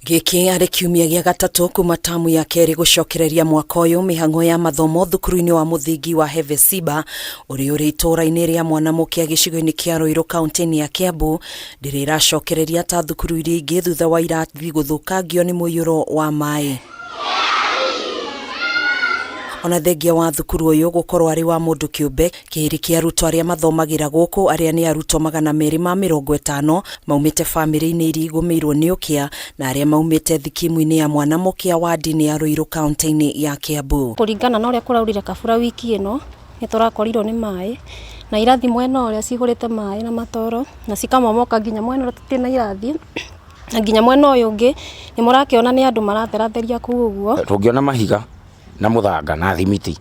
Giki arĩ kiumia gĩa gatatũ kuma tamu ya kerĩ gũcokereria mwaka ũyũ mĩhang'o ya mathomo thukuru-inĩ wa mũthingi wa Hevesiba ũrĩ itũũra-inĩ rĩa Mwanamũkĩa gĩcigo-inĩ kĩa Ruiru kaunti-inĩ ya Kiambu ndĩrĩracokereria ta thukuru iria ingĩ thutha wa irathi gũthũkangio nĩ mũiyũro wa maĩ. Ona thengia wa thukuru ũyũ gũkorwo arĩ wa mũndũ kĩũmbe, kĩhĩri kĩa arutwo arĩa mathomagĩra gũkũ arĩa nĩ arutwo 250 maumĩte bamĩrĩ-inĩ iria igũmĩirwo nĩ ũkĩa na arĩa maumĩte thikimu-inĩ ya Mwanamũkĩa wadi-inĩ ya Ruiru kaunti-inĩ ya Kiambu. Kũringana na ũrĩa kũraurire kabura wiki ĩno nĩ tũrakorirwo nĩ maĩ na irathi mwena ũrĩa cihũrĩte maĩ na matoro na cikamomoka nginya mwena ũrĩa tũtirĩ na irathi na nginya mwena ũyũ ũngĩ nĩ mũrakĩona nĩ andũ marateratheria kũu ũguo. Tũngĩona mahiga na muthanga na thimiti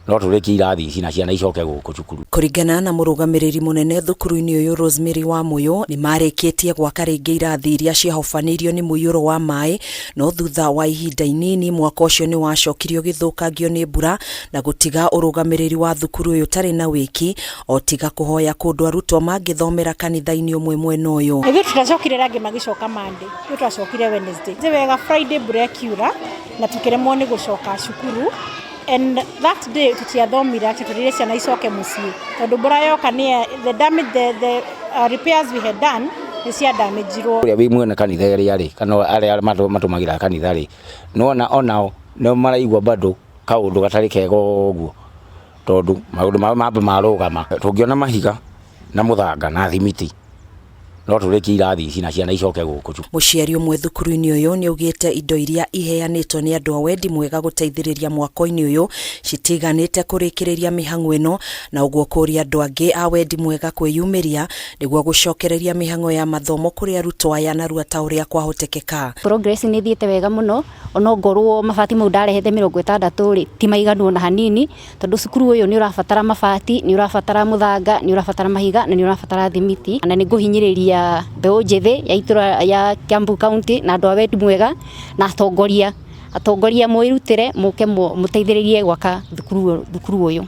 no tũrĩkie irathi ici na ciana icoke gũkũ cukuru. Kũringana na mũrũgamĩrĩri mũnene thukuru-inĩ ũyũ Rosemary Wamuyu nĩ marĩkĩtie gwaka rĩngĩ irathi iria ciahobanĩirio nĩ mũiyũro wa maĩ, no thutha wa ihinda inini mwaka ũcio nĩ wacokirio gĩthũkangio nĩ mbura na gũtiga ũrũgamĩrĩri wa thukuru ũyũ ũtarĩ na wĩki o tiga kũhoya kũndũ arutwo mangĩthomera kanitha-inĩ ũmwe mwena ũyũ. Ithuĩ tũracokire rangĩ magĩcoka Monday, ithuĩ twacokire Wednesday. Nĩ wega Friday mbura ĩkiura na tũkĩremwo nĩ gũcoka cukuru. And that day tutiathomira tũrire ciana icoke mũciĩ tondũ mbura yoka nĩ the repairs we had done nĩ cia damage-irwo. Ũrĩa wĩ mwene kanitha ĩrĩa rĩ kana arĩa matũmagĩra kanitha rĩ no onao no maraigua bado kaũndũ gatarĩ kega ũguo tondũ maũndũ mambe marũgama. Tũngĩona mahiga na muthanga na thimiti no tũrĩkie irathi ici na ciana icoke gũkũ. Mũciari ũmwe thukuru-inĩ ũyũ nĩ augĩte indo iria iheanĩtwo nĩ andũ a wendi mwega gũteithĩrĩria mwaka-inĩ ũyũ citiganĩte kũrĩkĩrĩria mĩhang'o ĩno na ũguo kũria andũ angĩ a wendi mwega kwĩyumĩria nĩguo gũcokereria mĩhang'o ya mathomo kũrĩ arutwo aya narua ta ũrĩa kwahotekeka. Progress nĩ thiĩte wega mũno ona ngorwo mabati mau ndarehete 60 rĩ ti maiganu ona hanini tondũ cukuru ũyũ nĩ ũrabatara mabati, nĩ ũrabatara muthanga, nĩ ũrabatara mahiga na nĩ ũrabatara thimiti na nĩ ngũhinyĩrĩria mbeũ njĩthĩ ya itũra ya Kiambu County na andũ a wendi mwega na atongoria mwĩrutĩre mũke mũteithĩrĩrie gwaka thukuru ũyũ.